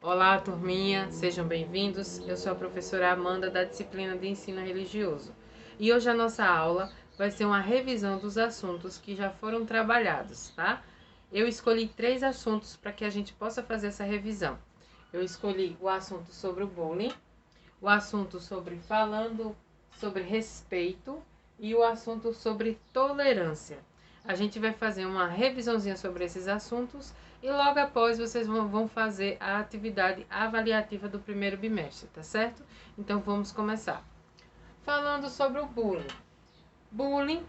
Olá, turminha, sejam bem-vindos. Eu sou a professora Amanda da disciplina de Ensino Religioso. E hoje a nossa aula vai ser uma revisão dos assuntos que já foram trabalhados, tá? Eu escolhi 3 assuntos para que a gente possa fazer essa revisão. Eu escolhi o assunto sobre o bullying, o assunto sobre falando sobre respeito e o assunto sobre tolerância. A gente vai fazer uma revisãozinha sobre esses assuntos e logo após vocês vão fazer a atividade avaliativa do primeiro bimestre, tá certo? Então vamos começar. Falando sobre o bullying. Bullying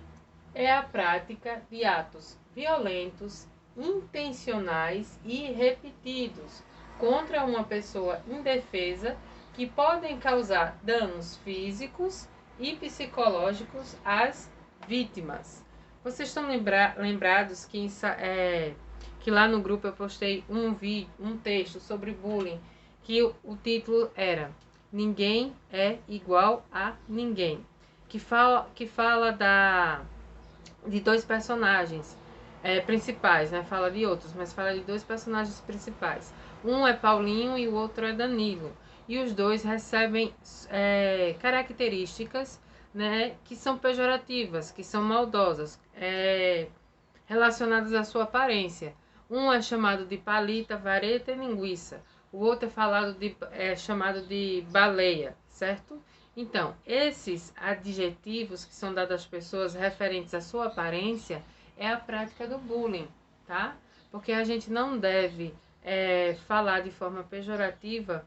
é a prática de atos violentos, intencionais e repetidos contra uma pessoa indefesa que podem causar danos físicos e psicológicos às vítimas. Vocês estão lembrados que lá no grupo eu postei um texto sobre bullying, que o título era Ninguém é igual a ninguém, que fala de 2 personagens principais, né? Fala de outros, mas fala de 2 personagens principais. Um é Paulinho e o outro é Danilo. E os dois recebem características, né, que são pejorativas, que são maldosas, relacionadas à sua aparência. Um é chamado de palita, vareta e linguiça. O outro é chamado de baleia, certo? Então, esses adjetivos que são dados às pessoas referentes à sua aparência é a prática do bullying, tá? Porque a gente não deve falar de forma pejorativa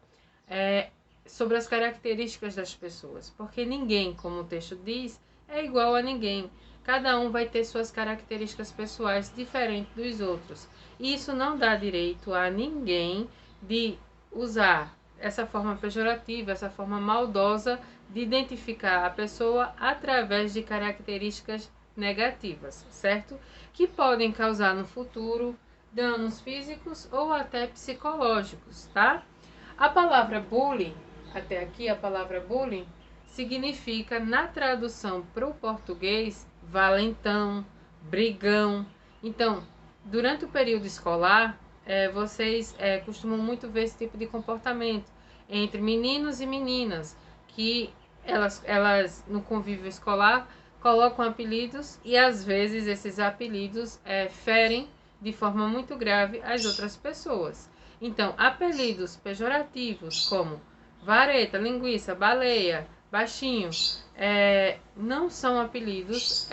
sobre as características das pessoas, porque ninguém, como o texto diz, é igual a ninguém. Cada um vai ter suas características pessoais diferentes dos outros. E isso não dá direito a ninguém de usar essa forma pejorativa, essa forma maldosa de identificar a pessoa através de características negativas, certo? Que podem causar no futuro danos físicos ou até psicológicos, tá? A palavra bullying, até aqui a palavra bullying, significa na tradução para o português valentão, brigão. Então, durante o período escolar, vocês costumam muito ver esse tipo de comportamento entre meninos e meninas, que elas no convívio escolar colocam apelidos e às vezes esses apelidos ferem de forma muito grave as outras pessoas. Então, apelidos pejorativos como vareta, linguiça, baleia, baixinho, não são apelidos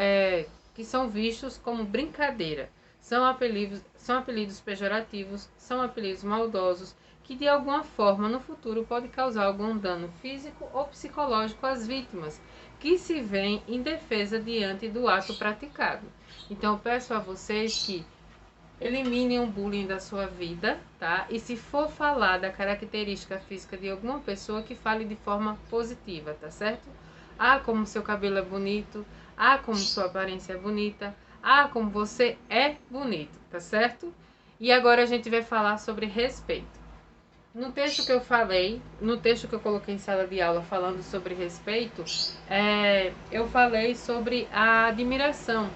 que são vistos como brincadeira. São apelidos pejorativos, são apelidos maldosos, que de alguma forma no futuro pode causar algum dano físico ou psicológico às vítimas, que se veem indefesa diante do ato praticado. Então, eu peço a vocês que eliminem o bullying da sua vida, tá? E se for falar da característica física de alguma pessoa, que fale de forma positiva, tá certo? Ah, como seu cabelo é bonito. Ah, como sua aparência é bonita. Ah, como você é bonito, tá certo? E agora a gente vai falar sobre respeito. No texto que eu falei, no texto que eu coloquei em sala de aula falando sobre respeito, eu falei sobre a admiração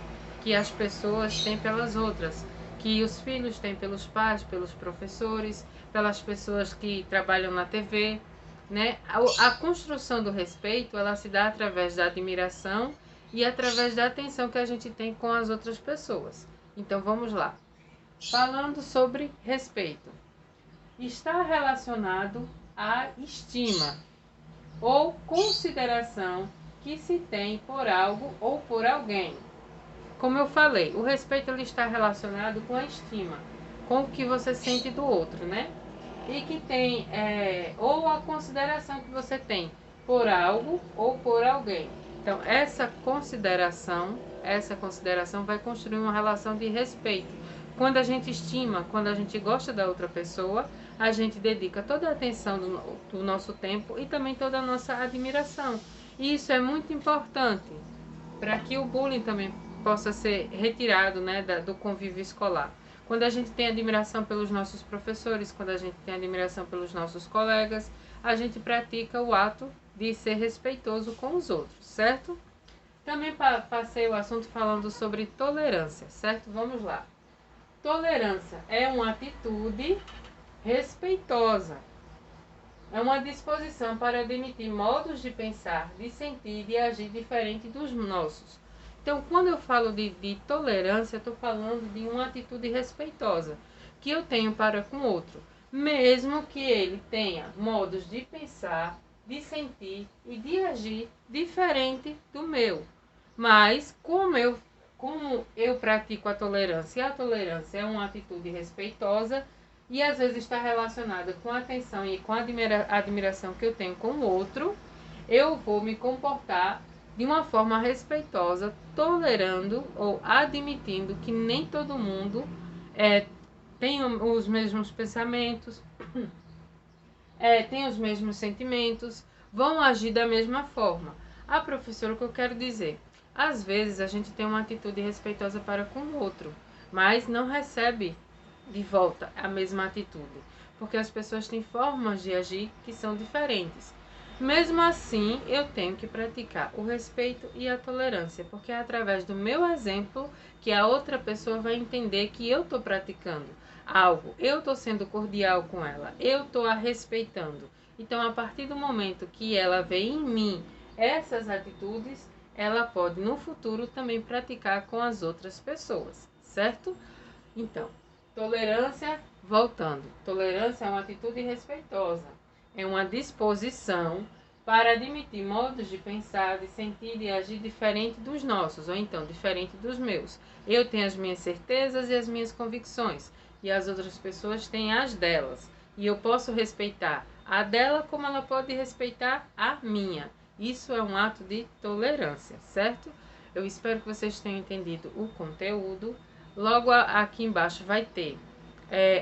que as pessoas têm pelas outras, que os filhos têm pelos pais, pelos professores, pelas pessoas que trabalham na TV, né? A construção do respeito, ela se dá através da admiração e através da atenção que a gente tem com as outras pessoas. Então vamos lá. Falando sobre respeito, está relacionado à estima ou consideração que se tem por algo ou por alguém. Como eu falei, o respeito ele está relacionado com a estima, com o que você sente do outro, né? E que tem, ou a consideração que você tem por algo ou por alguém. Então, essa consideração vai construir uma relação de respeito. Quando a gente estima, quando a gente gosta da outra pessoa, a gente dedica toda a atenção do nosso tempo e também toda a nossa admiração. E isso é muito importante para que o bullying também possa ser retirado, né, do convívio escolar. Quando a gente tem admiração pelos nossos professores, quando a gente tem admiração pelos nossos colegas, a gente pratica o ato de ser respeitoso com os outros, certo? Também passei o assunto falando sobre tolerância, certo? Vamos lá. Tolerância é uma atitude respeitosa é uma disposição para admitir modos de pensar, de sentir e de agir diferente dos nossos. Então, quando eu falo de tolerância, estou falando de uma atitude respeitosa que eu tenho para com o outro, mesmo que ele tenha modos de pensar, de sentir e de agir diferente do meu. Mas como eu pratico a tolerância, e a tolerância é uma atitude respeitosa e às vezes está relacionada com a atenção e com a admiração que eu tenho com o outro, eu vou me comportar de uma forma respeitosa, tolerando ou admitindo que nem todo mundo tem os mesmos pensamentos, tem os mesmos sentimentos, vão agir da mesma forma. Ah, professor, o que eu quero dizer? Às vezes a gente tem uma atitude respeitosa para com o outro, mas não recebe de volta a mesma atitude, porque as pessoas têm formas de agir que são diferentes. Mesmo assim, eu tenho que praticar o respeito e a tolerância, porque é através do meu exemplo que a outra pessoa vai entender que eu estou praticando algo, eu estou sendo cordial com ela, eu estou a respeitando. Então, a partir do momento que ela vê em mim essas atitudes, ela pode no futuro também praticar com as outras pessoas, certo? Então, tolerância, voltando. Tolerância é uma atitude respeitosa. É uma disposição para admitir modos de pensar, de sentir e agir diferente dos nossos, ou então diferente dos meus. Eu tenho as minhas certezas e as minhas convicções, e as outras pessoas têm as delas. E eu posso respeitar a dela como ela pode respeitar a minha. Isso é um ato de tolerância, certo? Eu espero que vocês tenham entendido o conteúdo. Logo aqui embaixo vai ter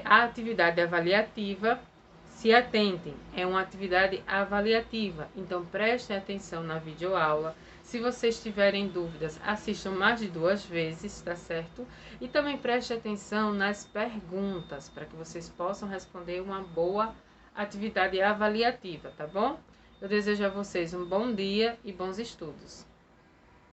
a atividade avaliativa. Se atentem, é uma atividade avaliativa, então prestem atenção na videoaula. Se vocês tiverem dúvidas, assistam mais de 2 vezes, tá certo? E também prestem atenção nas perguntas, para que vocês possam responder uma boa atividade avaliativa, tá bom? Eu desejo a vocês um bom dia e bons estudos.